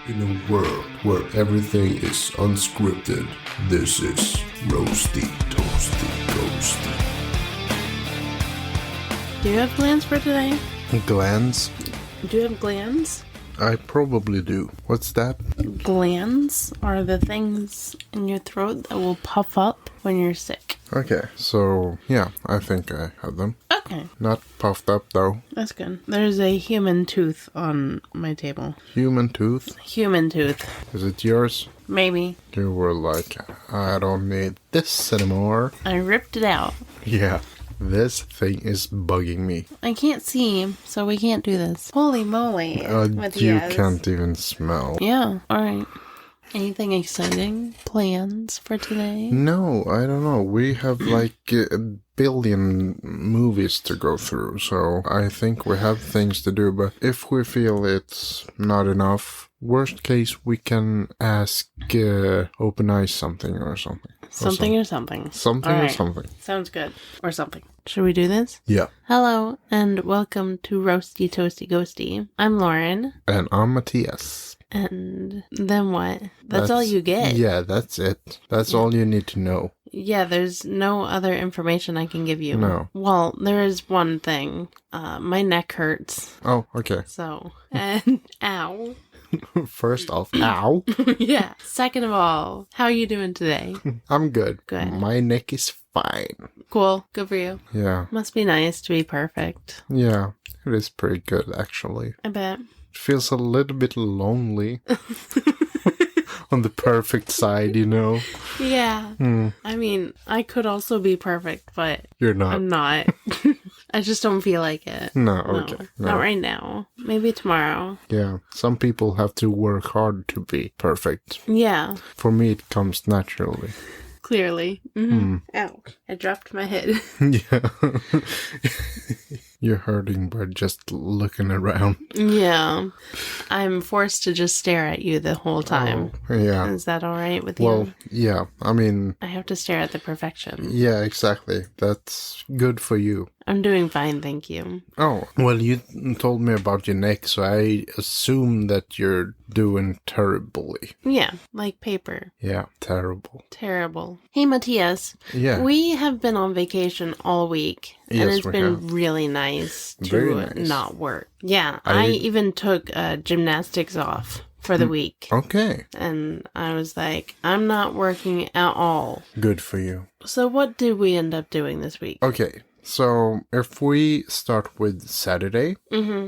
In a world where everything is unscripted, this is Roasty, Toasty, Ghosty. Do you have glands for today? Glands? Do you have glands? I probably do. What's that? Glands are the things in your throat that will puff up when you're sick. Okay, so yeah, I think I have them. Okay. Not puffed up though. That's good. There's a human tooth on my table. Human tooth? Human tooth. Is it yours? Maybe. You were like, I don't need this anymore. I ripped it out. Yeah. This thing is bugging me. I can't see, so we can't do this. Holy moly. You can't even smell. Yeah, alright. Anything exciting? Plans for today? No, I don't know. We have like a billion movies to go through, so I think we have things to do, but if we feel it's not enough, worst case we can ask Open Eyes something or something. Something or something. Something All or right. something. Sounds good. Or something. Should we do this? Yeah. Hello, and welcome to Roasty Toasty Ghosty. I'm Lauren. And I'm Mattias. And then what? That's all you get. Yeah, that's it. That's all you need to know. Yeah, there's no other information I can give you. No. Well, there is one thing. My neck hurts. Oh, okay. So, and ow. First off, ow. Yeah. Second of all, how are you doing today? I'm good. Good. My neck is fine. Cool. Good for you. Yeah. Must be nice to be perfect. Yeah, it is pretty good, actually. I bet. It feels a little bit lonely. On the perfect side, you know? Yeah. I mean, I could also be perfect, but You're not. I'm not. I just don't feel like it. No, okay. No. Not right now. Maybe tomorrow. Yeah, some people have to work hard to be perfect. Yeah. For me, it comes naturally. Clearly. Ow. I dropped my head. Yeah. You're hurting by just looking around. Yeah. I'm forced to just stare at you the whole time. Oh, yeah. Is that all right with you? Well, yeah, I mean... I have to stare at the perfection. Yeah, exactly. That's good for you. I'm doing fine, thank you. Oh, well, you told me about your neck, so I assume that you're doing terribly. Yeah, like paper. Yeah, terrible. Terrible. Hey, Mattias. Yeah. We have been on vacation all week. Yes, and it's we been have. really nice Very to nice. not work. Yeah, I even took gymnastics off for the week. Okay. And I was like, I'm not working at all. Good for you. So what did we end up doing this week? Okay. So, if we start with Saturday,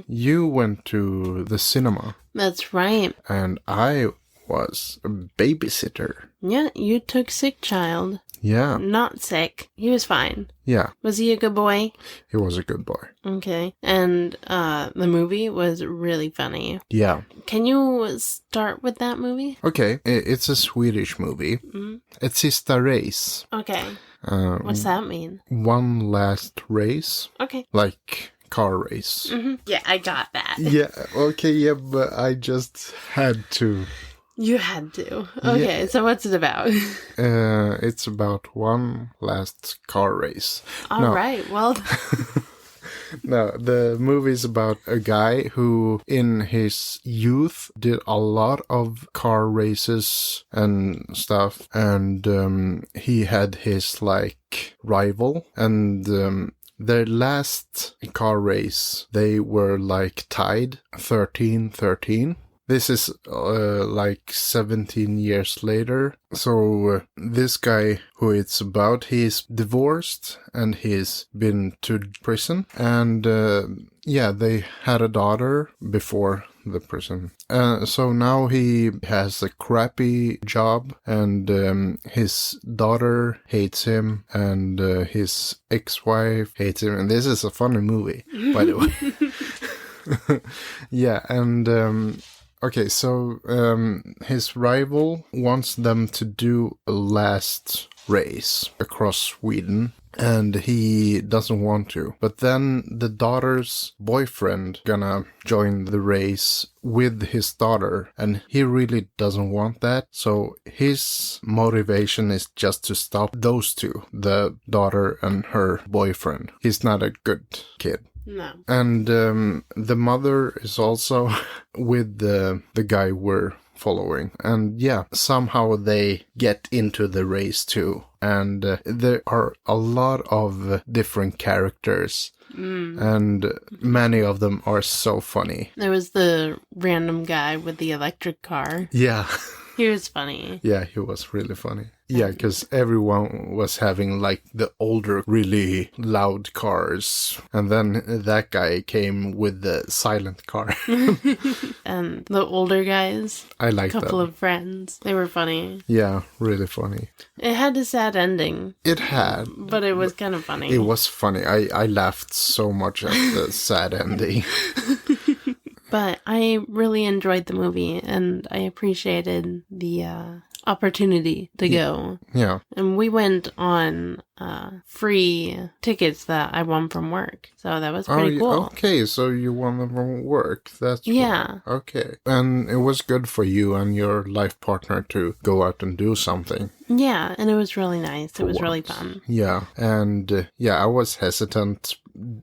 you went to the cinema, That's right. and I was a babysitter. Yeah, you took sick child. Yeah, Not sick. He was fine. yeah, Was he a good boy? he was a good boy. Okay. And the movie was really funny. Yeah. Can you start with that movie? Okay, it's a Swedish movie. Ett Sista Race. Okay. What's that mean? One last race. Okay. Like car race. Yeah, I got that. Yeah, okay, yeah, but I just had to. You had to. Okay, so what's it about? It's about one last car race. All right, well... No, the movie is about a guy who, in his youth, did a lot of car races and stuff, and he had his, like, rival, and their last car race, they were, like, tied 13-13. This is like 17 years later. So this guy who it's about, he's divorced and he's been to prison. And yeah, they had a daughter before the prison. So now he has a crappy job and his daughter hates him and his ex-wife hates him. And this is a funny movie, by the way. Yeah, and... Okay, so his rival wants them to do a last race across Sweden, and he doesn't want to. But then the daughter's boyfriend gonna join the race with his daughter, and he really doesn't want that. So his motivation is just to stop those two, the daughter and her boyfriend. He's not a good kid. No. And the mother is also with the guy we're following. And yeah, somehow they get into the race too. And there are a lot of different characters. And many of them are so funny. There was the random guy with the electric car. Yeah. He was funny. Yeah, he was really funny. Yeah, because everyone was having like the older, really loud cars. And then that guy came with the silent car. And the older guys. I like that. Couple of friends. They were funny. Yeah, really funny. It had a sad ending. It had. But it was kind of funny. It was funny. I laughed so much at the sad ending. But I really enjoyed the movie, and I appreciated the opportunity to go. Yeah. And we went on free tickets that I won from work. So that was pretty cool. Okay, so you won them from work. That's yeah. Okay. And it was good for you and your life partner to go out and do something. Yeah, and it was really nice. It was really fun. Yeah, and I was hesitant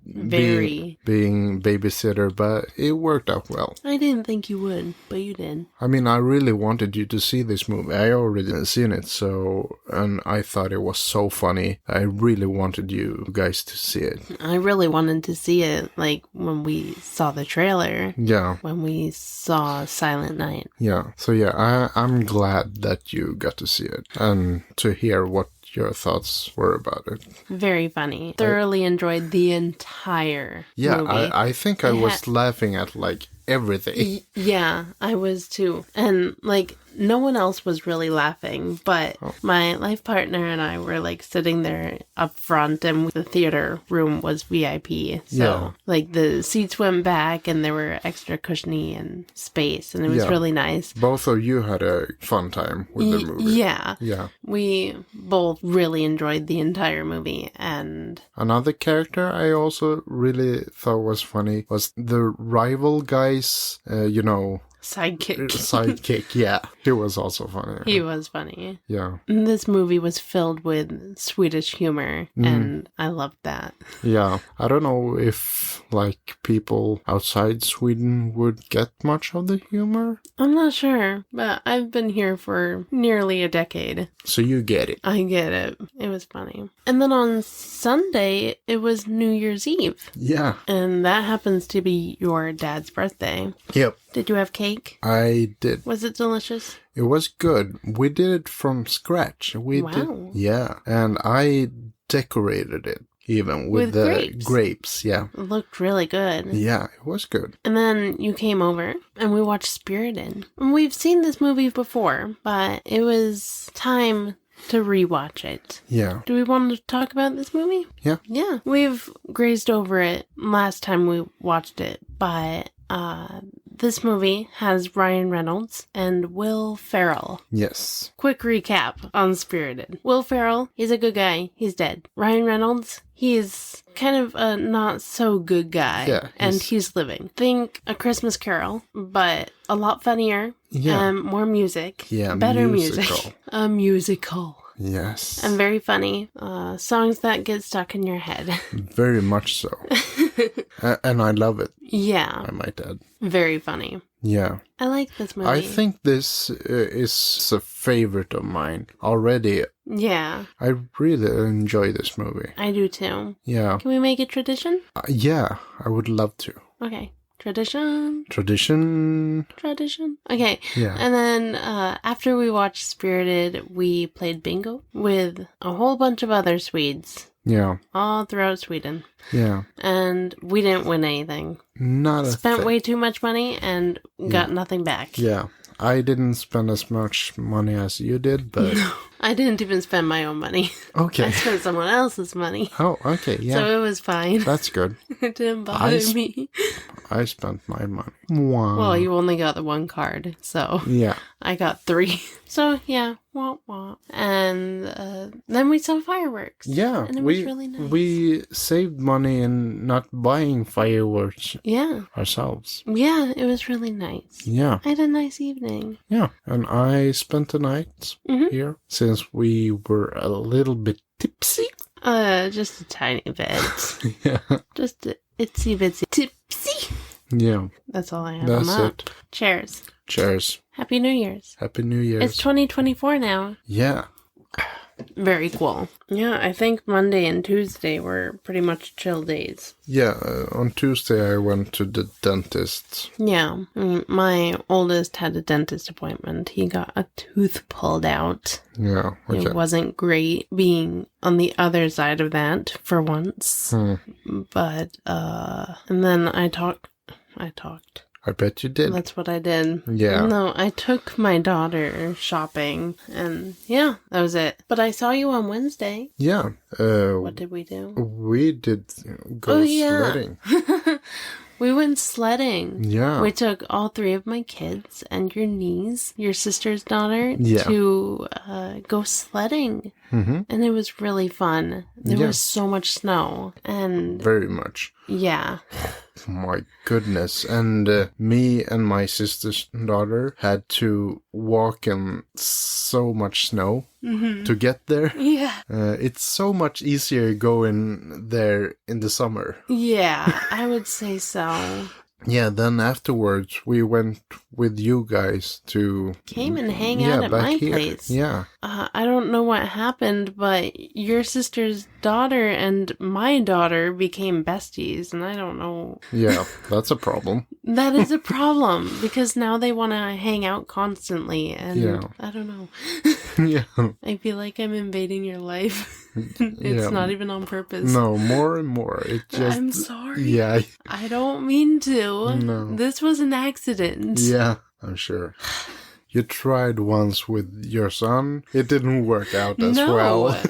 Very. being babysitter, but it worked out well. I didn't think you would, but you did. I mean, I really wanted you to see this movie. I already seen it, and I thought it was so funny. I really wanted you guys to see it. I really wanted to see it, like, when we saw the trailer. Yeah. When we saw Silent Night. Yeah. So, yeah, I'm glad that you got to see it and to hear what your thoughts were about it. Very funny. Thoroughly enjoyed the entire movie. I think I was laughing at, like, everything. Yeah, I was too. And, like, no one else was really laughing, but my life partner and I were, like, sitting there up front, and the theater room was VIP. So, like, the seats went back, and there were extra cushiony and space, and it was really nice. Both of you had a fun time with the movie. Yeah. Yeah. We both really enjoyed the entire movie, and... Another character I also really thought was funny was the rival guy's, sidekick, yeah. He was also funny. He was funny. Yeah. This movie was filled with Swedish humor, and I loved that. Yeah. I don't know if, like, people outside Sweden would get much of the humor. I'm not sure, but I've been here for nearly a decade. So you get it. I get it. It was funny. And then on Sunday, it was New Year's Eve. Yeah. And that happens to be your dad's birthday. Yep. Did you have cake? I did. Was it delicious? It was good. We did it from scratch. Wow. Yeah. And I decorated it even with the grapes. Yeah. It looked really good. Yeah, it was good. And then you came over and we watched Spirited. And we've seen this movie before, but it was time to rewatch it. Yeah. Do we want to talk about this movie? Yeah. Yeah. We've grazed over it last time we watched it, but this movie has Ryan Reynolds and Will Ferrell. Yes. Quick recap on Spirited. Will Ferrell, he's a good guy. He's dead. Ryan Reynolds, he's kind of a not so good guy. Yeah. And he's living. Think A Christmas Carol, but a lot funnier. Yeah. And more music. Yeah. Better musical. music. A musical. Yes. And very funny. Songs that get stuck in your head. Very much so. And I love it. Yeah. I might add. Very funny. Yeah. I like this movie. I think this is a favorite of mine already. Yeah. I really enjoy this movie. I do too. Yeah. Can we make it tradition? Yeah, I would love to. Okay. Tradition. Okay. Yeah. And then after we watched Spirited, we played bingo with a whole bunch of other Swedes. Yeah. All throughout Sweden. Yeah. And we didn't win anything. Not a Spent way too much money and got nothing back. Yeah. I didn't spend as much money as you did, but... I didn't even spend my own money. Okay. I spent someone else's money. Oh, okay, yeah. So it was fine. That's good. It didn't bother me. I spent my money. Wow. Well, you only got the one card, so... Yeah. I got 3. So, yeah. Wah, wah. And then we saw fireworks. Yeah. And it was really nice. We saved money in not buying fireworks ourselves. Yeah, it was really nice. Yeah. I had a nice evening. Yeah. And I spent the night here since we were a little bit tipsy. Just a tiny bit. Yeah. Just a itsy bitsy tipsy. Yeah. That's all I have. That's it. Cheers. Cheers. Happy New Year's. Happy New Year's. It's 2024 now. Yeah. Very cool. Yeah, I think Monday and Tuesday were pretty much chill days. Yeah, on Tuesday I went to the dentist. Yeah, my oldest had a dentist appointment. He got a tooth pulled out. Yeah, okay. It wasn't great being on the other side of that for once. But, and then I talked. I bet you did. That's what I did. Yeah. No, I took my daughter shopping, and yeah, that was it. But I saw you on Wednesday. Yeah. What did we do? We did go sledding. We went sledding. Yeah. We took all three of my kids and your niece, your sister's daughter, Yeah. to go sledding. Mm-hmm. And it was really fun. There was so much snow. And very much. Yeah. My goodness. And me and my sister's daughter had to walk in so much snow to get there. Yeah. It's so much easier going there in the summer. Yeah, I would say so. Yeah, then afterwards we went with you guys to... Came and hang out at my place. Yeah. I don't know what happened, but your sister's daughter and my daughter became besties, and I don't know. Yeah, that's a problem. That is a problem, because now they want to hang out constantly, and I don't know. Yeah. I feel like I'm invading your life. It's not even on purpose. No, more and more. It just... I'm sorry. Yeah. I don't mean to. No. This was an accident. Yeah, I'm sure. You tried once with your son. It didn't work out as well.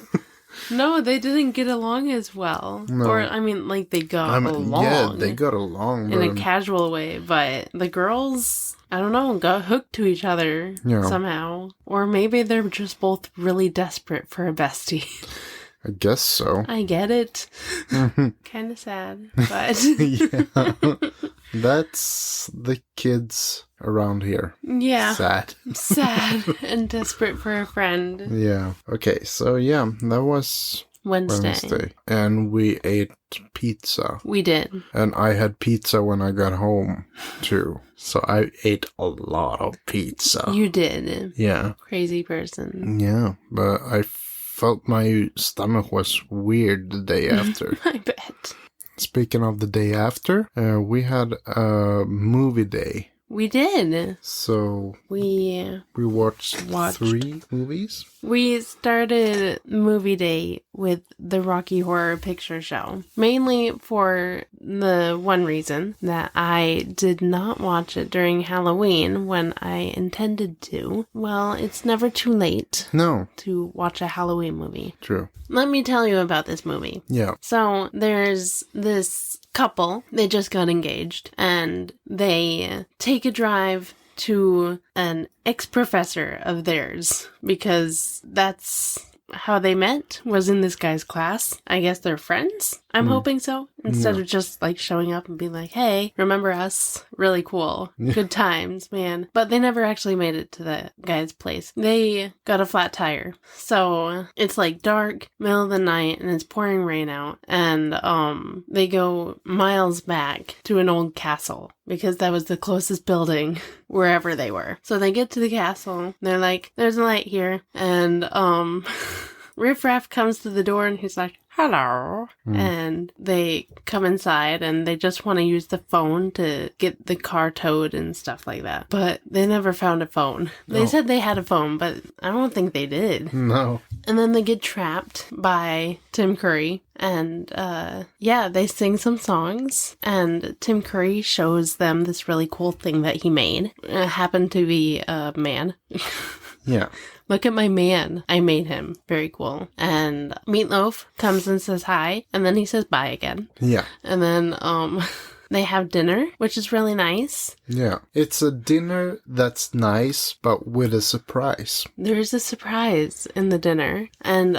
No, they didn't get along as well. No. Or, I mean, like, they got along. Yeah, they got along. In a casual way. But the girls, I don't know, got hooked to each other somehow. Or maybe they're just both really desperate for a bestie. I guess so. I get it. Kind of sad, but... Yeah. That's the kids around here. Yeah. Sad. Sad and desperate for a friend. Yeah. Okay, so yeah, that was Wednesday. And we ate pizza. We did. And I had pizza when I got home, too. So I ate a lot of pizza. You did. Yeah. Crazy person. Yeah, but I felt my stomach was weird the day after. I bet. Speaking of the day after, we had a movie day. We did. So we watched 3 movies. We started movie day with the Rocky Horror Picture Show, mainly for the one reason that I did not watch it during Halloween when I intended to. Well, it's never too late to watch a Halloween movie. True. Let me tell you about this movie. Yeah. So there's this couple, they just got engaged, and they take a drive to an ex-professor of theirs, because that's how they met, was in this guy's class. I guess they're friends? I'm hoping so. Instead of just, like, showing up and being like, hey, remember us? Really cool. Good times, man. But they never actually made it to the guy's place. They got a flat tire. So it's, like, dark, middle of the night, and it's pouring rain out. And they go miles back to an old castle, because that was the closest building wherever they were. So they get to the castle. They're like, there's a light here. And Riff Raff comes to the door and he's like, hello. And they come inside and they just want to use the phone to get the car towed and stuff like that. But they never found a phone. They said they had a phone, but I don't think they did. No. And then they get trapped by Tim Curry. And, they sing some songs. And Tim Curry shows them this really cool thing that he made. It happened to be a man. Yeah. Look at my man. I made him. Very cool. And Meatloaf comes and says hi, and then he says bye again. Yeah. And then, they have dinner, which is really nice. Yeah. It's a dinner that's nice, but with a surprise. There's a surprise in the dinner. And,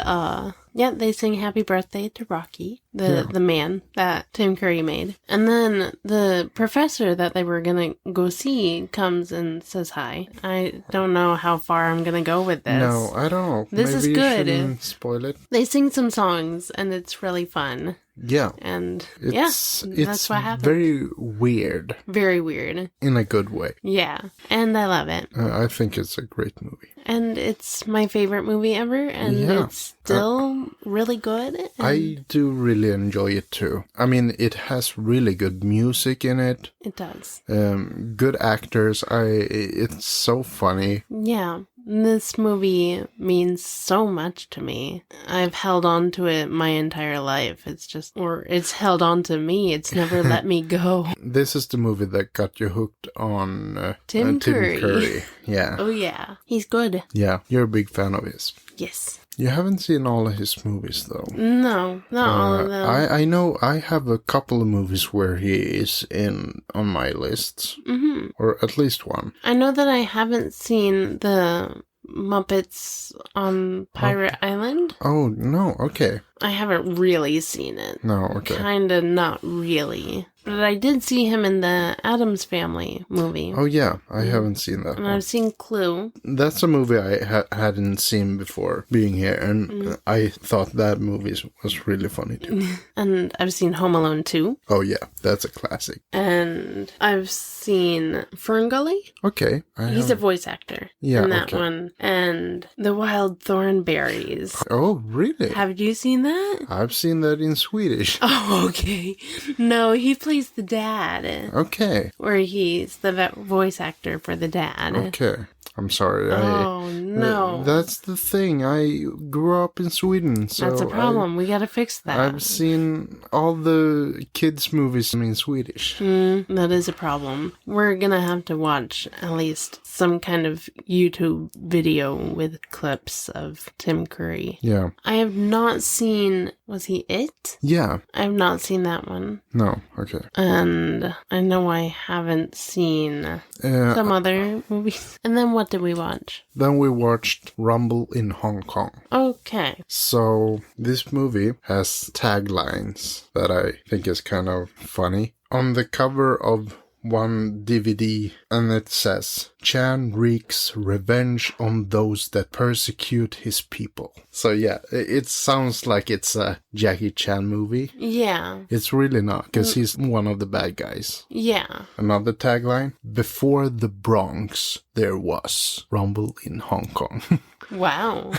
they sing happy birthday to Rocky, the man that Tim Curry made. And then the professor that they were going to go see comes and says hi. I don't know how far I'm going to go with this. No, I don't know. This Maybe is good. You shouldn't spoil it. They sing some songs, and it's really fun. Yeah. And It's that's what happened. very weird. Very weird. In a good way. Yeah. And I love it. I think it's a great movie. And it's my favorite movie ever, and it's still really good. I do really enjoy it too. I mean, it has really good music in it. It does. Good actors. It's so funny. Yeah. This movie means so much to me. I've held on to it my entire life. It's held on to me. It's never let me go. This is the movie that got you hooked on Tim Curry. Yeah. Oh, yeah. He's good. Yeah, you're a big fan of his. Yes. You haven't seen all of his movies, though. No, not all of them. I know I have a couple of movies where he is on my lists. Mm-hmm. Or at least one. I know that I haven't seen the Muppets on Pirate Island. Oh, no, okay. I haven't really seen it. No, okay. Kinda not really. But I did see him in the Addams Family movie. Oh, yeah. I haven't seen that And one. I've seen Clue. That's a movie I hadn't seen before being here, and I thought that movie was really funny, too. And I've seen Home Alone 2. Oh, yeah. That's a classic. And I've seen Ferngully. Okay. He's a voice actor in that one. And The Wild Thornberrys. Oh, really? Have you seen that? I've seen that in Swedish. Oh, okay. No, he plays the dad. Okay. Or he's the voice actor for the dad. Okay. I'm sorry. Oh, no. That's the thing. I grew up in Sweden, so... That's a problem. We gotta fix that. I've seen all the kids' movies in Swedish. That is a problem. We're gonna have to watch at least some kind of YouTube video with clips of Tim Curry. Yeah. I have not seen... Was he It? Yeah. I have not seen that one. No, okay. And I know I haven't seen some other movies. And then what did we watch? Then we watched Rumble in Hong Kong. Okay. So this movie has taglines that I think is kind of funny. On the cover of one DVD, and it says, "Chan wreaks revenge on those that persecute his people." So yeah, it sounds like it's a Jackie Chan movie. Yeah. It's really not, because he's one of the bad guys. Yeah. Another tagline, "Before the Bronx, there was Rumble in Hong Kong." Wow.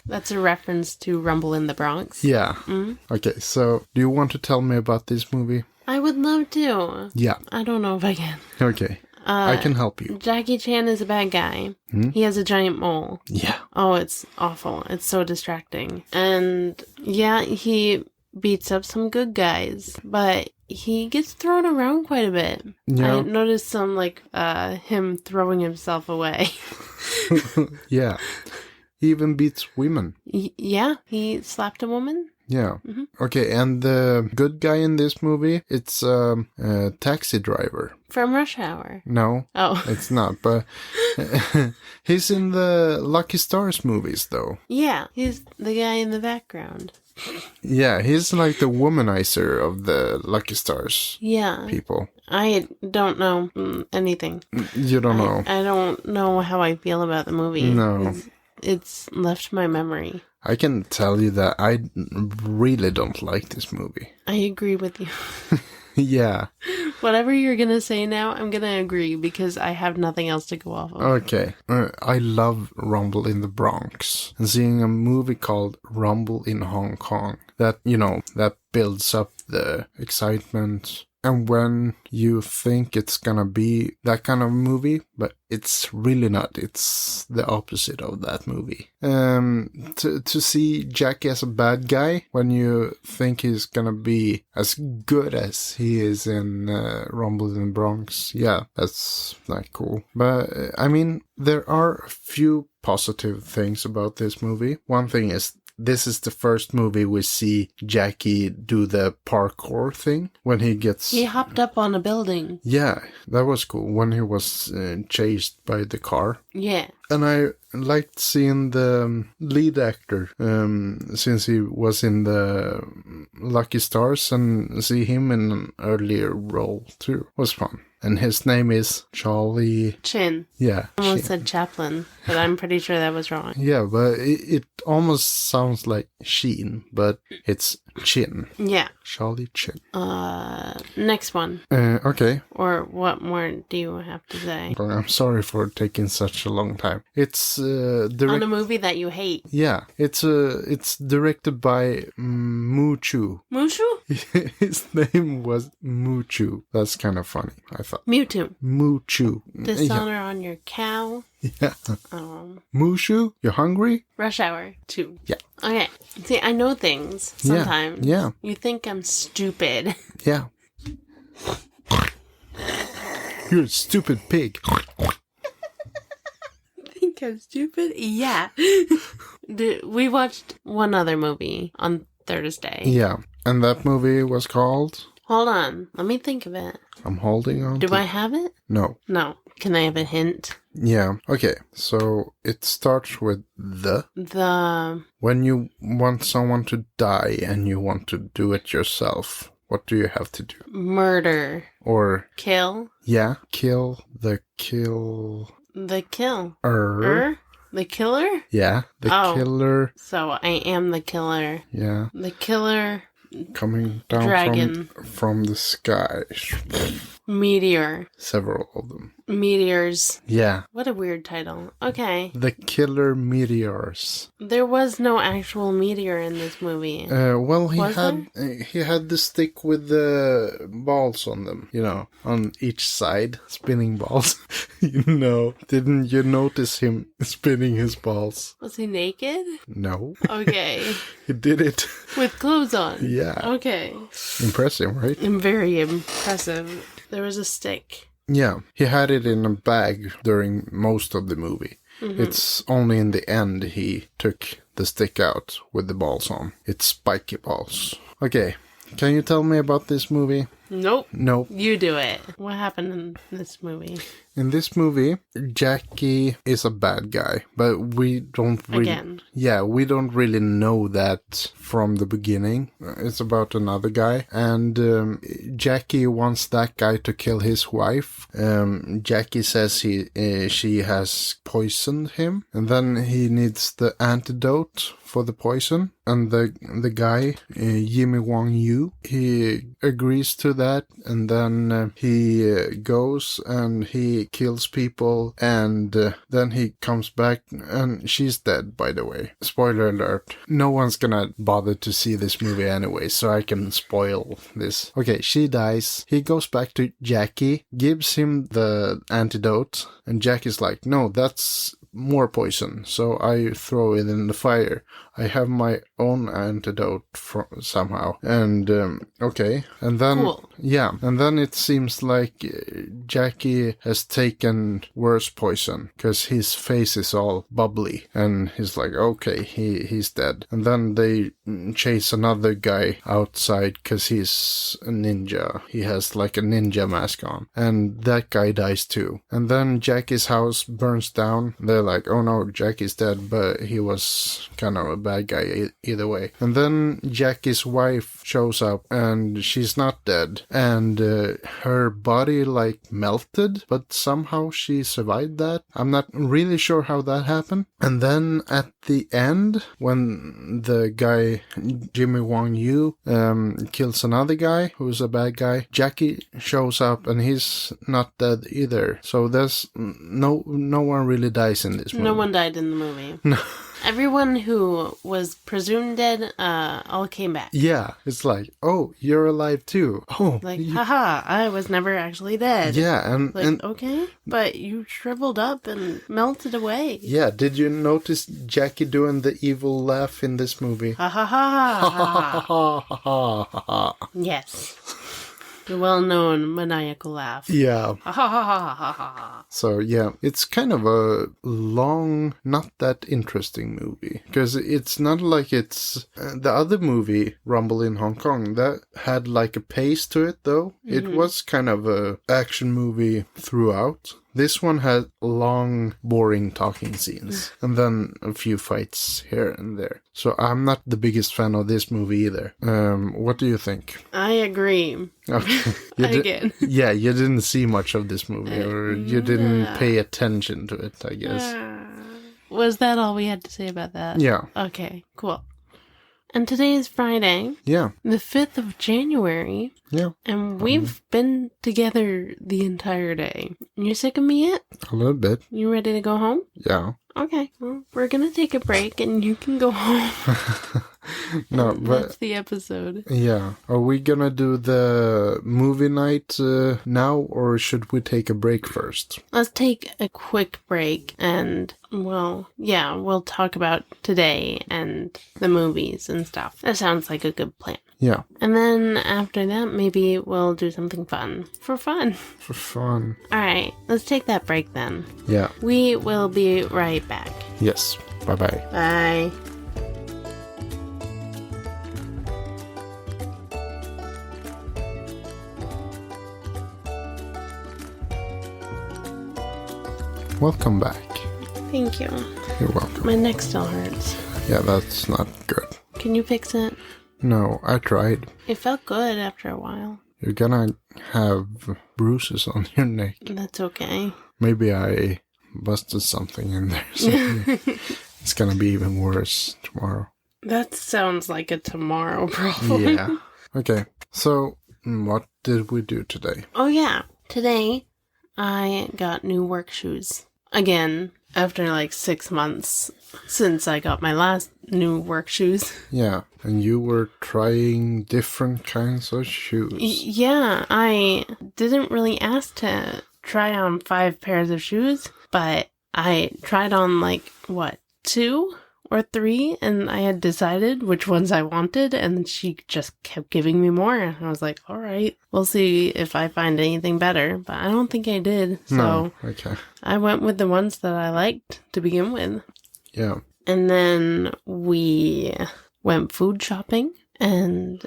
That's a reference to Rumble in the Bronx. Yeah. Okay, so do you want to tell me about this movie? I would love to. Yeah. I don't know if I can. Okay. I can help you. Jackie Chan is a bad guy. He has a giant mole. Yeah. Oh, it's awful. It's so distracting. And yeah, he beats up some good guys, but he gets thrown around quite a bit. Yeah. I noticed some, him throwing himself away. Yeah. He even beats women. Yeah, he slapped a woman. Yeah. Okay, and the good guy in this movie, it's a taxi driver. From Rush Hour. No. Oh. It's not, but he's in the Lucky Stars movies, though. Yeah, he's the guy in the background. Yeah, he's like the womanizer of the Lucky Stars people. I don't know anything. You don't know. I don't know how I feel about the movie. No. It's left my memory. I can tell you that I really don't like this movie. I agree with you. Yeah. Whatever you're going to say now, I'm going to agree because I have nothing else to go off of. Okay. I love Rumble in the Bronx. And seeing a movie called Rumble in Hong Kong, that builds up the excitement. And when you think it's gonna be that kind of movie, but it's really not. It's the opposite of that movie. To see Jackie as a bad guy, when you think he's gonna be as good as he is in Rumble in the Bronx, yeah, that's not cool. But, I mean, there are a few positive things about this movie. One thing is, this is the first movie we see Jackie do the parkour thing when he gets... He hopped up on a building. Yeah, that was cool. When he was chased by the car. Yeah. And I liked seeing the lead actor, since he was in the Lucky Stars, and see him in an earlier role too. It was fun. And his name is Charlie... Chin. Yeah. I almost said Chaplin, but I'm pretty sure that was wrong. Yeah, but it almost sounds like Sheen, but it's Chin. Yeah. Charlie Chin. Next one. Okay. Or what more do you have to say? I'm sorry for taking such a long time. It's On a movie that you hate. Yeah, it's directed by Mu Chu. Mushu? His name was Mu Chu. That's kind of funny, I thought. Mewtwo. Mu Chu. Dishonor on your cow. Yeah. Mushu, you hungry? Rush Hour 2. Yeah. Okay. See, I know things sometimes. Yeah. You think I'm stupid. Yeah. You're a stupid pig. Think I'm stupid? Yeah. We watched one other movie on Thursday. Yeah. And that movie was called? Hold on. Let me think of it. I'm holding on. Do I have it? No. No. Can I have a hint? Yeah. Okay. So it starts with the. When you want someone to die and you want to do it yourself, what do you have to do? Murder. Or. Kill. Yeah. Kill. The kill. The kill. The killer? Yeah. The killer. So I am the killer. Yeah. The killer. Coming down Dragon. from the sky. Meteor. Several of them. Meteors. Yeah. What a weird title. Okay. The Killer Meteors. There was no actual meteor in this movie. Well, he had the stick with the balls on them, on each side, spinning balls. Didn't you notice him spinning his balls? Was he naked? No. Okay. He did it. With clothes on? Yeah. Okay. Impressive, right? Very impressive. There was a stick. Yeah, he had it in a bag during most of the movie. Mm-hmm. It's only in the end he took the stick out with the balls on. It's spiky balls. Okay, can you tell me about this movie? Nope. Nope. You do it. What happened in this movie? In this movie, Jackie is a bad guy, but we don't really... Again. Yeah, we don't really know that from the beginning. It's about another guy, and Jackie wants that guy to kill his wife. Jackie says she has poisoned him, and then he needs the antidote for the poison. And the guy, Jimmy Wong Yu, he agrees to that, and then he goes and he kills people, and then he comes back, and she's dead, by the way. Spoiler alert. No one's gonna bother to see this movie anyway, so I can spoil this. Okay, she dies. He goes back to Jackie, gives him the antidote, and Jackie's like, no, that's more poison, so I throw it in the fire. I have my own antidote somehow. And, okay. And then, cool. Yeah. And then it seems like Jackie has taken worse poison, because his face is all bubbly. And he's like, okay, he's dead. And then they chase another guy outside, because he's a ninja. He has like a ninja mask on. And that guy dies too. And then Jackie's house burns down. They're like, oh no, Jackie's dead, but he was kind of a bad guy either way. And then Jackie's wife shows up, and she's not dead, and her body like melted, but somehow she survived that. I'm not really sure how that happened. And then at the end, when the guy Jimmy Wong Yu kills another guy who's a bad guy, Jackie shows up, and he's not dead either. So there's no one really dies in this movie. No one died in the movie. No. Everyone who was presumed dead all came back. Yeah, it's like, oh, you're alive too. Oh, like, haha, I was never actually dead. Yeah, and okay, but you shriveled up and melted away. Yeah, did you notice Jackie doing the evil laugh in this movie? Ha ha ha ha ha ha ha. Yes. The well-known maniacal laugh. Yeah. Ha ha ha ha ha ha. So, yeah, it's kind of a long, not that interesting movie. Because it's not like it's... the other movie, Rumble in Hong Kong, that had like a pace to it, though. Mm-hmm. It was kind of a action movie throughout. This one had long, boring talking scenes. And then a few fights here and there. So I'm not the biggest fan of this movie either. What do you think? I agree. Okay. Again. Yeah, you didn't see much of this movie. Or you didn't pay attention to it, I guess. Was that all we had to say about that? Yeah. Okay, cool. And today is Friday. Yeah. The 5th of January. Yeah. And we've been together the entire day. You sick of me yet? A little bit. You ready to go home? Yeah. Okay. Well, we're going to take a break and you can go home. No, but... That's the episode. Yeah. Are we gonna do the movie night now, or should we take a break first? Let's take a quick break and, well, yeah, we'll talk about today and the movies and stuff. That sounds like a good plan. Yeah. And then after that, maybe we'll do something fun. For fun. For fun. Alright, let's take that break then. Yeah. We will be right back. Yes. Bye-bye. Bye. Welcome back. Thank you. You're welcome. My neck still hurts. Yeah, that's not good. Can you fix it? No, I tried. It felt good after a while. You're gonna have bruises on your neck. That's okay. Maybe I busted something in there. So it's gonna be even worse tomorrow. That sounds like a tomorrow problem. Yeah. Okay. So, what did we do today? Oh, yeah. Today, I got new work shoes. Again, after like 6 months since I got my last new work shoes. Yeah, and you were trying different kinds of shoes. Yeah, I didn't really ask to try on 5 pairs of shoes, but I tried on like, 2 or 3, and I had decided which ones I wanted, and she just kept giving me more. And I was like, all right, we'll see if I find anything better, but I don't think I did. So No, okay. I went with the ones that I liked to begin with. Yeah. And then we went food shopping, and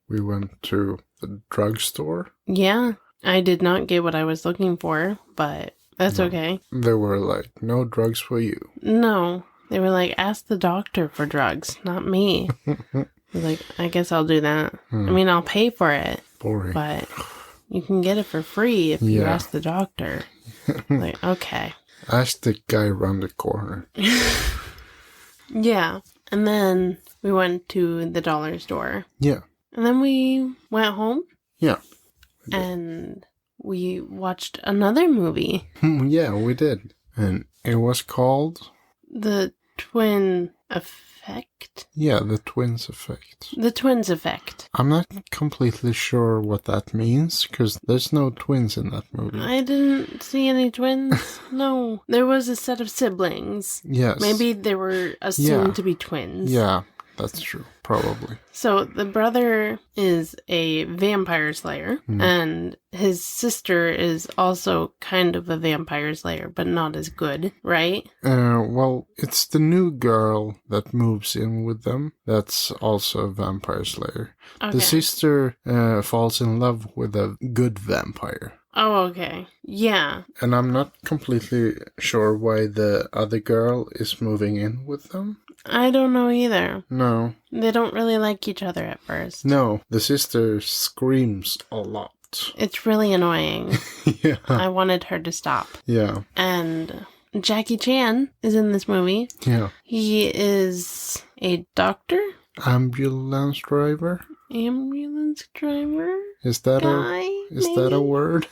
We went to the drugstore. yeah, I did not get what I was looking for, but that's okay. They were like, no drugs for you. No, they were like, ask the doctor for drugs, not me. I was like, I guess I'll do that. I mean, I'll pay for it, Boring. but you can get it for free if you Yeah. ask the doctor. Like, okay. Ask the guy around the corner. Yeah. And then we went to the dollar store. Yeah. And then we went home. Yeah. And we watched another movie. Yeah, we did. And it was called... The Twin Effect? Yeah, The Twins Effect. The Twins Effect. I'm not completely sure what that means, because there's no twins in that movie. I didn't see any twins. No. There was a set of siblings. Yes. Maybe they were assumed Yeah. to be twins. Yeah, that's true. Probably. So the brother is a vampire slayer, and his sister is also kind of a vampire slayer, but not as good, right? Well, it's the new girl that moves in with them that's also a vampire slayer. Okay. The sister falls in love with a good vampire. Oh, okay. Yeah. And I'm not completely sure why the other girl is moving in with them. I don't know either. No. They don't really like each other at first. No, the sister screams a lot. It's really annoying. Yeah. I wanted her to stop. Yeah. And Jackie Chan is in this movie. Yeah. He is a doctor? Ambulance driver? Ambulance driver? Is that Guy? that a word?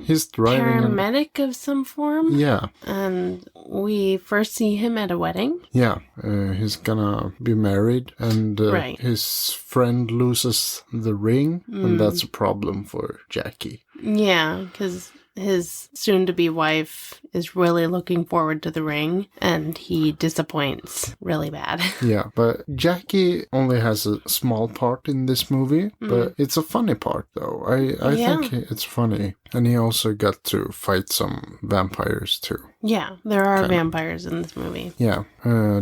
He's driving Paramedic of some form? Yeah. And we first see him at a wedding. Yeah. He's gonna be married, and Right. his friend loses the ring, and that's a problem for Jackie. Yeah, because his soon-to-be wife is really looking forward to the ring, and he disappoints really bad. Yeah, but Jackie only has a small part in this movie, but it's a funny part, though. I Yeah. think it's funny. And he also got to fight some vampires, too. Yeah, there are vampires in this movie. Yeah.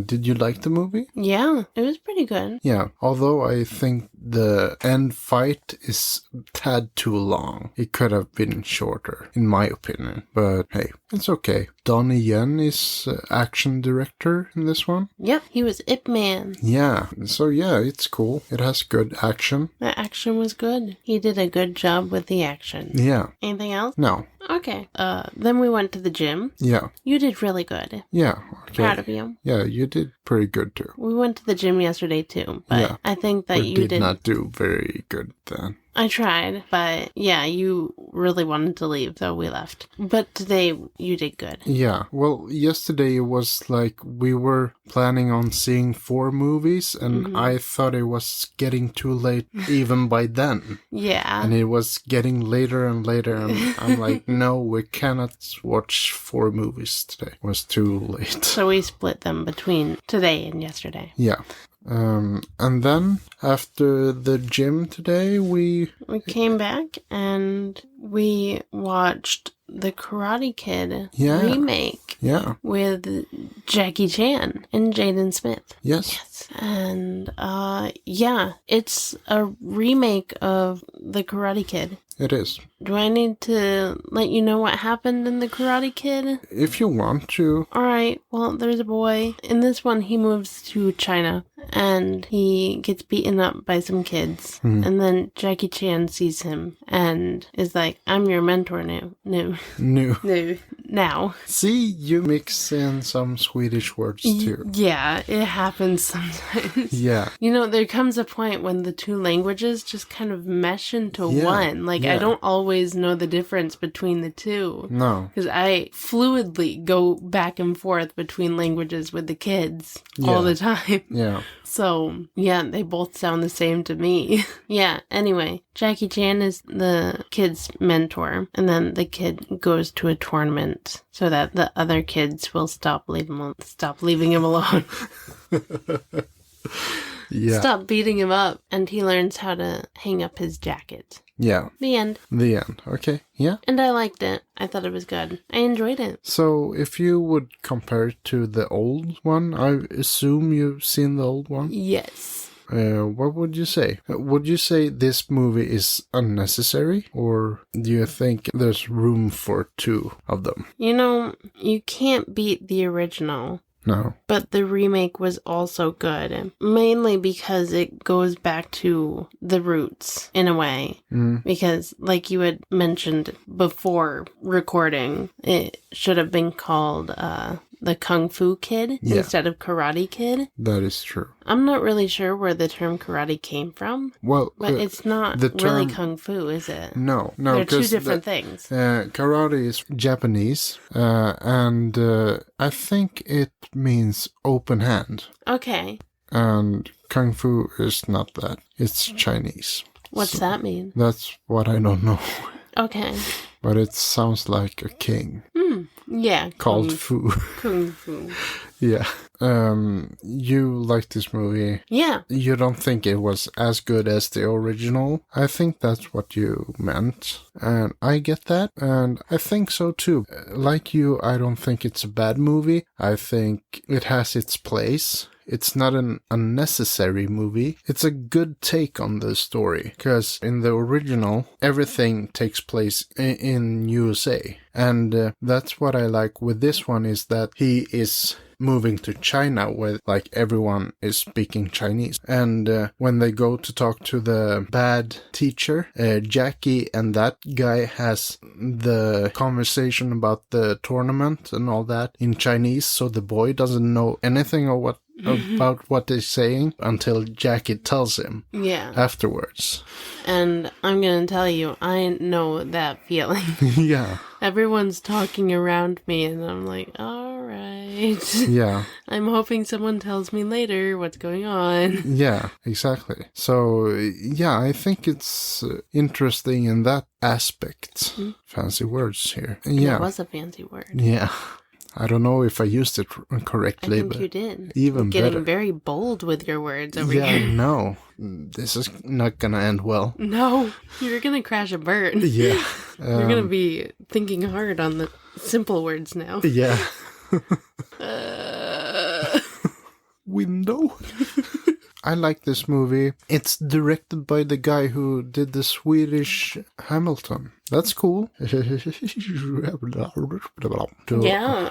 Did you like the movie? Yeah, it was pretty good. Yeah, although I think the end fight is tad too long. It could have been shorter, in my opinion. But hey, it's okay. Donnie Yen is action director in this one. Yep, he was Ip Man. Yeah, so yeah, it's cool. It has good action. The action was good. He did a good job with the action. Yeah. Anything else? No. Okay. Then we went to the gym. Yeah. You did really good. Yeah. Okay. Proud of you. Yeah, you did pretty good too. We went to the gym yesterday too, but Yeah. I think that We you did not do very good then. I tried, but yeah, you really wanted to leave, so we left. But today, you did good. Yeah, well, yesterday it was like we were planning on seeing 4 movies, and I thought it was getting too late even by then. Yeah. And it was getting later and later, and I'm like, no, we cannot watch 4 movies today. It was too late. So we split them between today and yesterday. Yeah. And then after the gym today, we came back and we watched the Karate Kid Yeah. remake Yeah. with Jackie Chan and Jaden Smith. Yes. And yeah, it's a remake of the Karate Kid. It is. Do I need to let you know what happened in the Karate Kid? If you want to. Alright, well, there's a boy. In this one, he moves to China, and he gets beaten up by some kids. And then Jackie Chan sees him, and is like, I'm your mentor now. No. Now. See, you mix in some Swedish words too. Yeah, it happens sometimes. Yeah. You know, there comes a point when the two languages just kind of mesh into one. Like, yeah. I don't always know the difference between the two. No. Because I fluidly go back and forth between languages with the kids all the time. Yeah. So, yeah, they both sound the same to me. Yeah, anyway, Jackie Chan is the kid's mentor, and then the kid goes to a tournament so that the other kids will stop leaving him alone. Yeah. Stop beating him up, and he learns how to hang up his jacket. Yeah. The end. The end. Okay. Yeah. And I liked it. I thought it was good. I enjoyed it. So, if you would compare it to the old one, I assume you've seen the old one? Yes. What would you say? Would you say this movie is unnecessary? Or do you think there's room for 2 of them? You know, you can't beat the original. No. But the remake was also good, mainly because it goes back to the roots in a way. Because, like you had mentioned before recording, it should have been called the Kung Fu Kid instead of Karate Kid. That is true. I'm not really sure where the term karate came from. Well, but it's not really Kung Fu, is it? No. They're 2 different things. Karate is Japanese, and I think it means open hand. Okay. And Kung Fu is not that. It's Chinese. What's that mean? That's what I don't know. Okay. But it sounds like a king. Yeah. Called Fu. Kung Fu. Yeah. You like this movie. Yeah. You don't think it was as good as the original? I think that's what you meant. And I get that. And I think so too. Like you, I don't think it's a bad movie. I think it has its place. It's not an unnecessary movie. It's a good take on the story. Because in the original, everything takes place in USA. And that's what I like with this one, is that he is moving to China where like everyone is speaking Chinese. And when they go to talk to the bad teacher, Jackie and that guy has the conversation about the tournament and all that in Chinese. So the boy doesn't know anything of about what they're saying until Jackie tells him afterwards. And I'm gonna tell you, I know that feeling. Yeah. Everyone's talking around me and I'm like, alright. Yeah. I'm hoping someone tells me later what's going on. Yeah, exactly. So, yeah, I think it's interesting in that aspect. Fancy words here. Yeah. It was a fancy word. Yeah. I don't know if I used it correctly. I think but you did. Even You're getting better. very bold with your words over Yeah, here. no. This is not gonna end well. No, you're gonna crash and burn. Yeah. You're gonna be thinking hard on the simple words now. Yeah. Window. I like this movie. It's directed by the guy who did the Swedish Hamilton. That's cool. Yeah,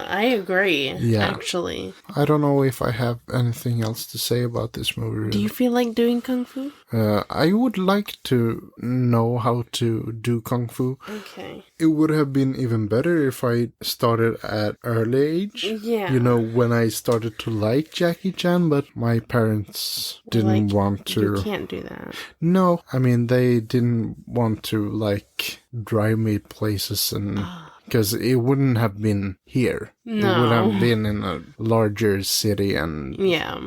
I agree. Yeah. Actually. I don't know if I have anything else to say about this movie. Really. Do you feel like doing kung fu? I would like to know how to do kung fu. Okay. It would have been even better if I started at early age. Yeah. You know, when I started to like Jackie Chan, but my parents didn't want to. You can't do that. No, I mean, they didn't want to, like, drive me places and... Because it wouldn't have been here. No. It would have been in a larger city, and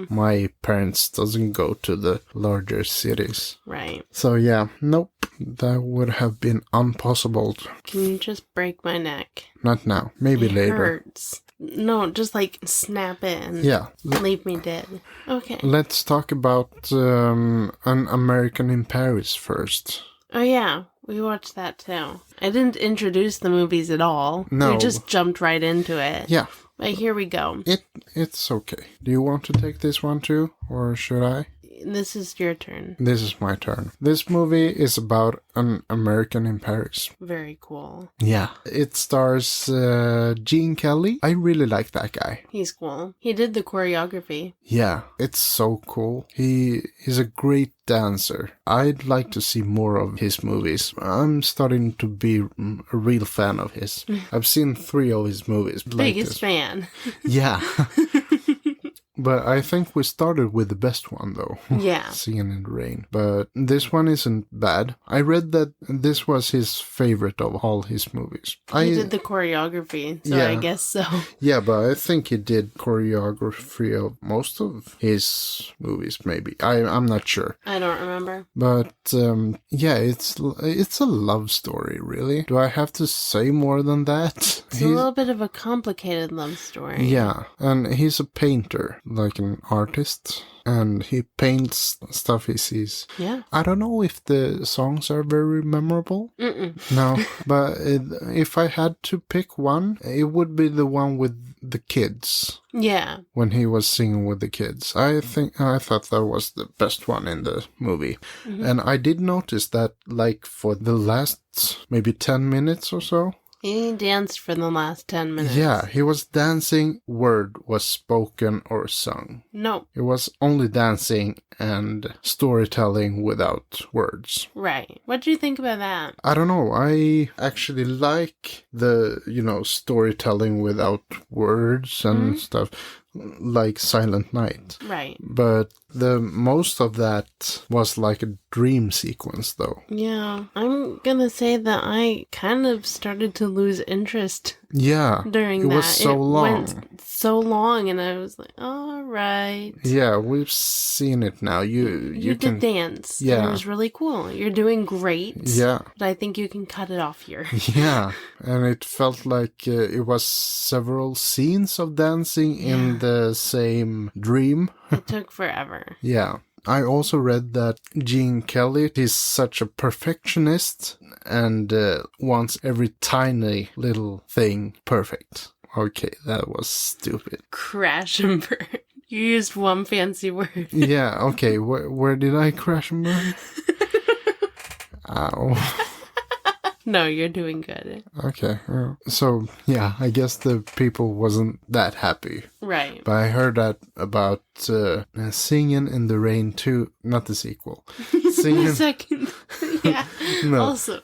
my parents doesn't go to the larger cities. Right. So yeah, nope. That would have been impossible. Can you just break my neck? Not now. Maybe later. Hurts. No, just like snap it and leave me dead. Okay. Let's talk about An American in Paris first. Oh yeah. We watched that too. I didn't introduce the movies at all. No. We just jumped right into it. Yeah. But here we go. It's okay. Do you want to take this one too? Or should I? This is your turn. This is my turn. This movie is about an American in Paris. Very cool. Yeah. It stars Gene Kelly. I really like that guy. He's cool. He did the choreography. Yeah, it's so cool. He is a great dancer. I'd like to see more of his movies. I'm starting to be a real fan of his. I've seen 3 of his movies. Biggest fan. Yeah. But I think we started with the best one, though. Yeah. Singing in the Rain. But this one isn't bad. I read that this was his favorite of all his movies. He did the choreography, so I guess so. Yeah, but I think he did choreography of most of his movies, maybe. I'm not sure. I don't remember. But, yeah, it's a love story, really. Do I have to say more than that? It's a little bit of a complicated love story. Yeah, and he's a painter. Like an artist, and he paints stuff he sees. Yeah. I don't know if the songs are very memorable. Mm-mm. No, but if I had to pick one, it would be the one with the kids. Yeah. When he was singing with the kids. I thought that was the best one in the movie. Mm-hmm. And I did notice that, like, for the last maybe 10 minutes or so, he danced for the last 10 minutes. Yeah, he was dancing, word was spoken or sung. No. It was only dancing and storytelling without words. Right. What do you think about that? I don't know. I actually like the, storytelling without words and stuff. Like Silent Night. Right. But the most of that was like a dream sequence, though. Yeah. I'm gonna say that I kind of started to lose interest. Yeah. During that. It was so long. Went so long, and I was like, all right. Yeah, we've seen it now. You can did dance. Yeah. It was really cool. You're doing great. Yeah. But I think you can cut it off here. Yeah. And it felt like it was several scenes of dancing in the same dream. It took forever. Yeah. I also read that Gene Kelly is such a perfectionist and wants every tiny little thing perfect. Okay, that was stupid. Crash and burn. You used one fancy word. Yeah, okay. Where did I crash and burn? Ow. No, you're doing good. Okay. So, yeah, I guess the people wasn't that happy. Right. But I heard that about Singing in the Rain 2, not the sequel. Singing... The second. Yeah. No. Also.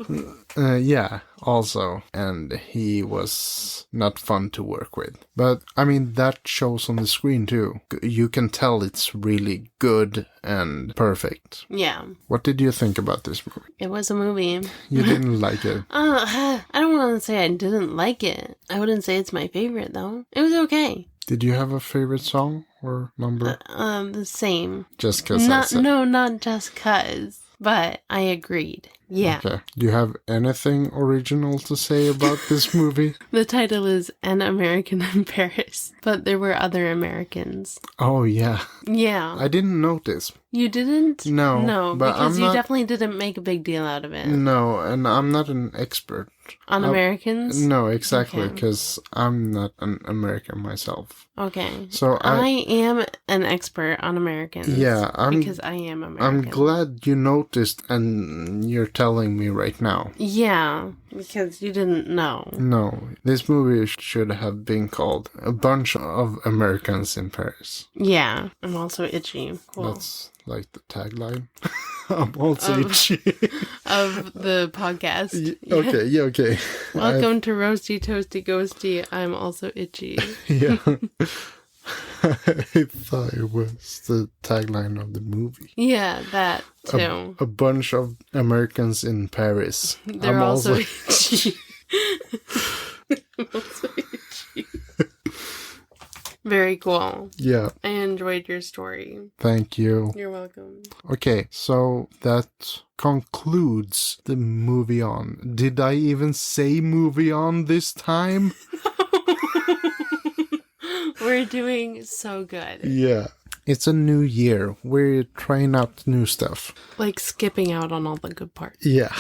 Yeah, also. And he was not fun to work with. But, I mean, that shows on the screen too. You can tell it's really good and perfect. Yeah. What did you think about this movie? It was a movie. You didn't like it? I don't want to say I didn't like it. I wouldn't say it's my favorite, though. It was okay. Did you have a favorite song or number? The same. Just because No, not just cause. But I agreed. Yeah. Okay. Do you have anything original to say about this movie? The title is An American in Paris, but there were other Americans. Oh, yeah. Yeah. I didn't notice. You didn't? No. No, but because you definitely didn't make a big deal out of it. No, and I'm not an expert On Americans? No, exactly, Okay. because I'm not an American myself. Okay. So I am an expert on Americans. Yeah, because I am American. I'm glad you noticed and you're telling me right now. Yeah, because you didn't know. No, this movie should have been called A Bunch of Americans in Paris. Yeah, I'm also itchy. Cool. That's like the tagline. I'm also itchy. Of the podcast. Okay, okay. Welcome to Roasty Toasty Ghosty. I'm also itchy. Yeah. I thought it was the tagline of the movie. Yeah, that too. A bunch of Americans in Paris. They're also itchy. I'm also itchy. Very cool. Yeah. I enjoyed your story. Thank you. You're welcome. Okay, so that concludes the movie on. Did I even say movie on this time? We're doing so good. Yeah. It's a new year. We're trying out new stuff. Like skipping out on all the good parts. Yeah.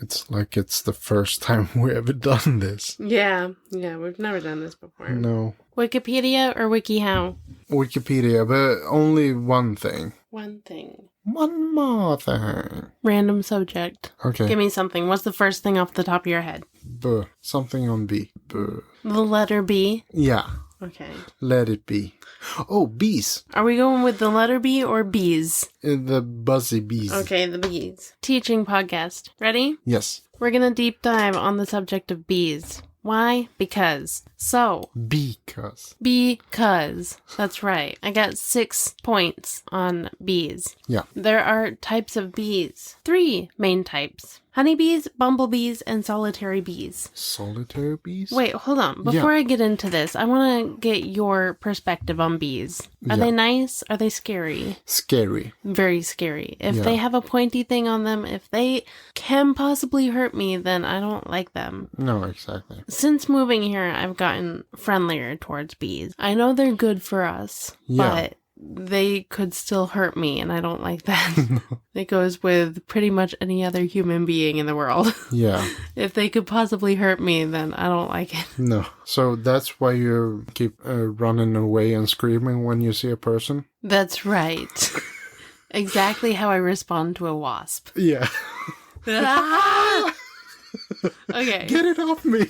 It's like it's the first time we ever done this. Yeah, we've never done this before. No. Wikipedia or WikiHow? Wikipedia, but only one thing. One thing. One more thing. Random subject. Okay. Give me something. What's the first thing off the top of your head? B. Something on B. B. The letter B? Yeah. Okay. Let it be. Oh, bees. Are we going with the letter B or bees? The buzzy bees. Okay, the bees. Teaching podcast. Ready? Yes. We're gonna deep dive on the subject of bees. Why? Because. So. Because. That's right. I got 6 points on bees. Yeah. There are types of bees. 3 main types. Honeybees, bumblebees, and solitary bees. Solitary bees? Wait, hold on. Before I get into this, I want to get your perspective on bees. Are they nice? Are they scary? Scary. Very scary. If they have a pointy thing on them, if they can possibly hurt me, then I don't like them. No, exactly. Since moving here, I've gotten friendlier towards bees. I know they're good for us, but they could still hurt me, and I don't like that. It goes with pretty much any other human being in the world. Yeah. If they could possibly hurt me, then I don't like it. No. So that's why you keep running away and screaming when you see a person? That's right. Exactly how I respond to a wasp. Yeah. Ah! Okay. Get it off me!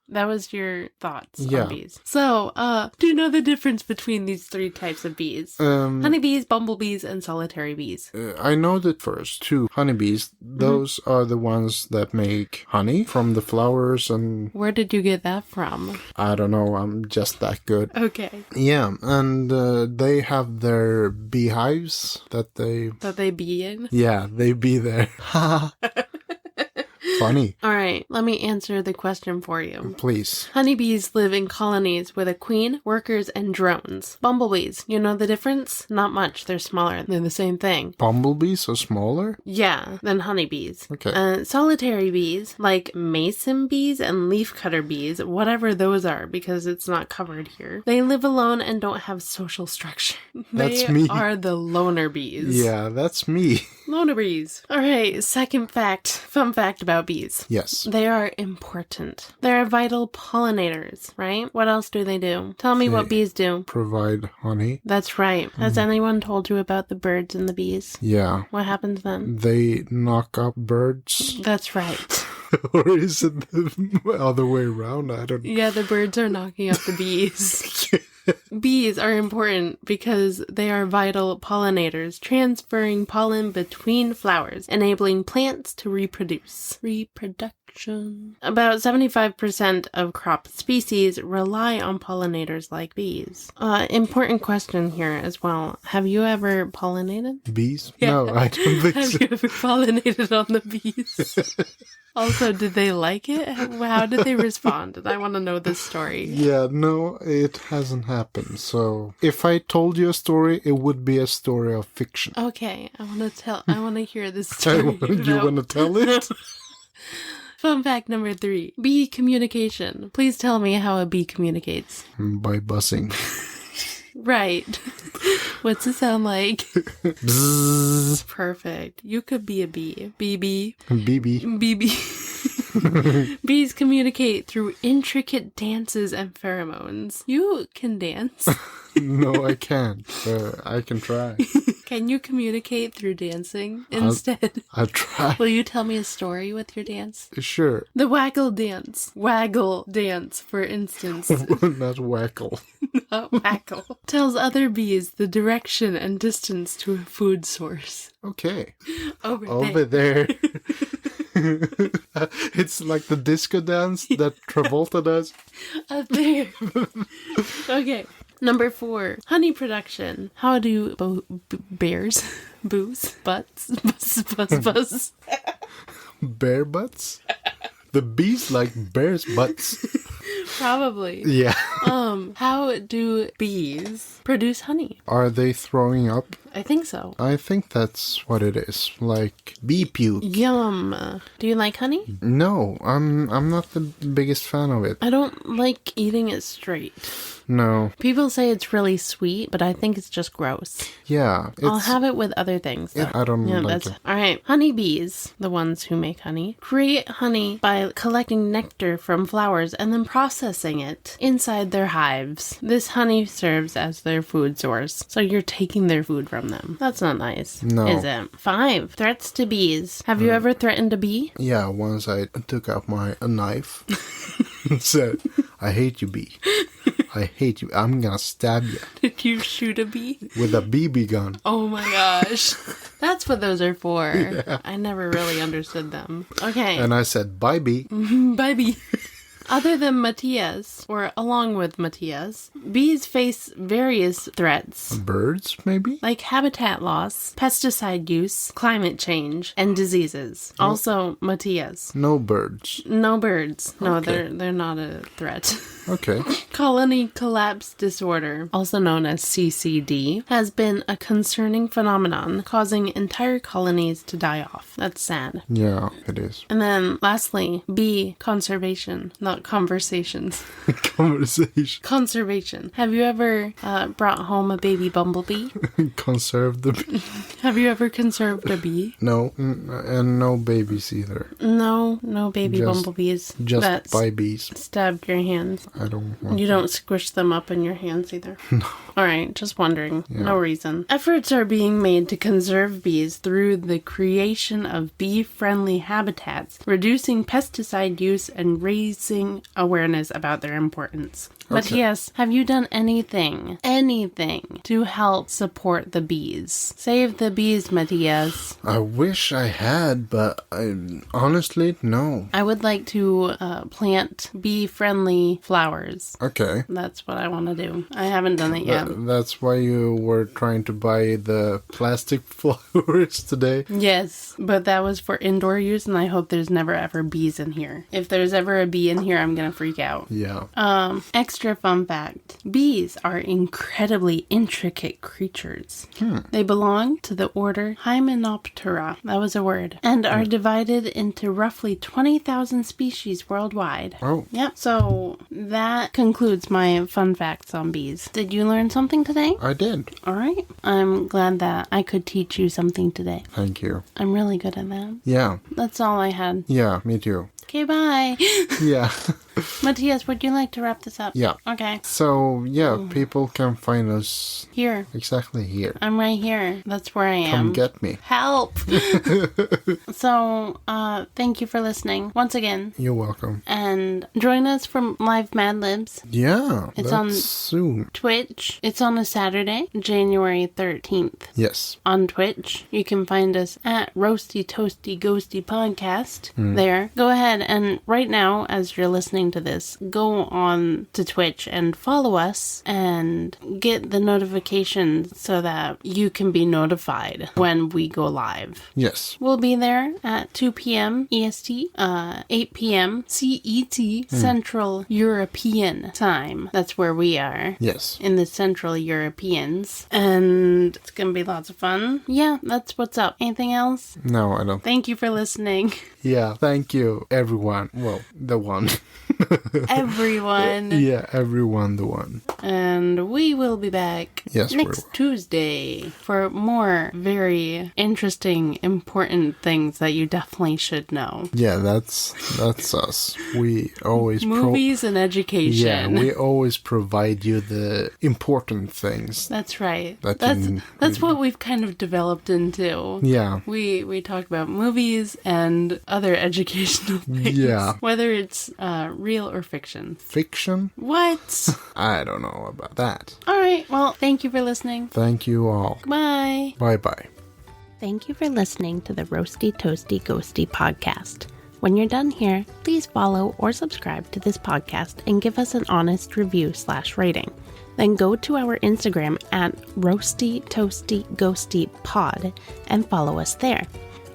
That was your thoughts on bees. So, do you know the difference between these 3 types of bees? Honeybees, bumblebees, and solitary bees. I know the first 2 honeybees. Those are the ones that make honey from the flowers and... Where did you get that from? I don't know, I'm just that good. Okay. Yeah, and they have their beehives that they... That they bee in? Yeah, they be there. Funny. All right, let me answer the question for you. Please. Honeybees live in colonies with a queen, workers, and drones. Bumblebees, you know the difference? Not much. They're smaller. They're the same thing. Bumblebees are smaller? Yeah, than honeybees. Okay. Solitary bees, like mason bees and leafcutter bees, whatever those are, because it's not covered here. They live alone and don't have social structure. That's me. They are the loner bees. Yeah, that's me. Loner bees. All right, second fact. Fun fact about bees. Yes. They are important. They're vital pollinators, right? What else do they do? Tell me what bees do. Provide honey. That's right. Has anyone told you about the birds and the bees? Yeah. What happens then? They knock up birds. That's right. Or is it the other way around? I don't know. Yeah, the birds are knocking up the bees. Bees are important because they are vital pollinators, transferring pollen between flowers, enabling plants to reproduce. Reproduction. About 75% of crop species rely on pollinators like bees. Important question here as well. Have you ever pollinated? Bees? Yeah. No, I don't think Have so. you ever pollinated on the bees? Also, did they like it? How did they respond? I want to know this story. Yeah, no, it hasn't happened. So, if I told you a story, it would be a story of fiction. Okay, I want to hear this story. You want to tell it? Fun fact number 3. Bee communication. Please tell me how a bee communicates. By buzzing. Right. What's it sound like? Bzzz. Perfect. You could be a bee. BB. BB. BB. Bees communicate through intricate dances and pheromones. You can dance. No, I can't. I can try. Can you communicate through dancing instead? I'll try. Will you tell me a story with your dance? Sure. The waggle dance. Waggle dance, for instance. Not waggle. Not waggle. Tells other bees the direction and distance to a food source. Okay. Over there. It's like the disco dance that Travolta does. Up there. Okay. Number 4, honey production. How do bears, buzz, buzz. Bear butts? The bees like bears' butts. Probably. Yeah. How do bees produce honey? Are they throwing up? I think so. I think that's what it is. Like bee puke. Yum. Do you like honey? No, I'm not the biggest fan of it. I don't like eating it straight. No. People say it's really sweet, but I think it's just gross. Yeah. I'll have it with other things, though. I don't like it. All right. Honeybees, the ones who make honey, create honey by collecting nectar from flowers and then processing it inside their hives. This honey serves as their food source, so you're taking their food from them. That's not nice, No. is it? 5, threats to bees. Have you ever threatened a bee? Yeah, once I took out a knife and said, I hate you, bee. I hate you. I'm gonna stab you. Did you shoot a bee? With a BB gun. Oh my gosh. That's what those are for. Yeah. I never really understood them. Okay. And I said, bye, bee. Bye, bee. Other than Mattias, or along with Mattias, bees face various threats. Birds, maybe? Like habitat loss, pesticide use, climate change, and diseases. Also, Mattias. No birds. No birds. No, Okay. they're not a threat. Okay. Colony collapse disorder, also known as CCD, has been a concerning phenomenon, causing entire colonies to die off. That's sad. Yeah, it is. And then, lastly, bee conservation, not conversations. Conversation. Conservation. Have you ever brought home a baby bumblebee? Conserve the bee. Have you ever conserved a bee? No, and no babies either. No baby bumblebees. Just by bees. Stabbed your hands. I don't want You don't squish them up in your hands either? No. Alright, just wondering. Yeah. No reason. Efforts are being made to conserve bees through the creation of bee-friendly habitats, reducing pesticide use, and raising awareness about their importance. Okay. Mattias, have you done anything to help support the bees? Save the bees, Mattias. I wish I had, but honestly, no. I would like to plant bee-friendly flowers. Okay. That's what I want to do. I haven't done it yet. That's why you were trying to buy the plastic flowers today? Yes, but that was for indoor use, and I hope there's never ever bees in here. If there's ever a bee in here, I'm gonna freak out. Yeah. Extra fun fact. Bees are incredibly intricate creatures. They belong to the order Hymenoptera, that was a word, and are divided into roughly 20,000 species worldwide. Oh. Yep, so that concludes my fun facts on bees. Did you learn something today? I did. All right. I'm glad that I could teach you something today. Thank you. I'm really good at that. Yeah. That's all I had. Yeah, me too. Okay, bye. Yeah. Mattias, would you like to wrap this up? Yeah. Okay. So, yeah, people can find us Here. exactly here. I'm right here. That's where I am. Come get me. Help! So, thank you for listening once again. You're welcome. And join us for live Mad Libs. Yeah, It's that's on soon. Twitch. It's on a Saturday, January 13th. Yes. On Twitch, you can find us at Roasty Toasty Ghosty Podcast. There. Go ahead and right now, as you're listening to this, go on to Twitch and follow us and get the notifications so that you can be notified when we go live. Yes. We'll be there at 2 p.m. EST, 8 p.m. CET, Central European Time. That's where we are. Yes. In the Central Europeans. And it's gonna be lots of fun. Yeah, that's what's up. Anything else? No, I don't. Thank you for listening. Yeah, thank you, everyone. Well, the one. Everyone. Yeah, everyone the one. And we will be back next Tuesday for more very interesting, important things that you definitely should know. Yeah, that's us. We always movies and education. Yeah, we always provide you the important things. That's right. That's what we've kind of developed into. Yeah. We talk about movies and other educational things. Yeah. Whether it's real or fiction. Fiction? What? I don't know about that. All right. Well, thank you for listening. Thank you all. Bye. Bye-bye. Thank you for listening to the Roasty Toasty Ghosty podcast. When you're done here, please follow or subscribe to this podcast and give us an honest review/rating. Then go to our Instagram at Roasty Toasty Ghosty Pod and follow us there.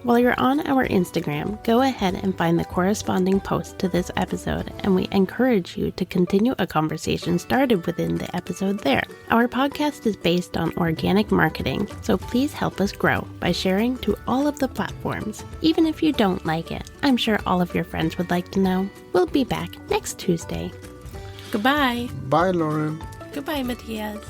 While you're on our Instagram, go ahead and find the corresponding post to this episode, and we encourage you to continue a conversation started within the episode there. Our podcast is based on organic marketing, so please help us grow by sharing to all of the platforms. Even if you don't like it, I'm sure all of your friends would like to know. We'll be back next Tuesday. Goodbye. Bye, Lauren. Goodbye, Mattias.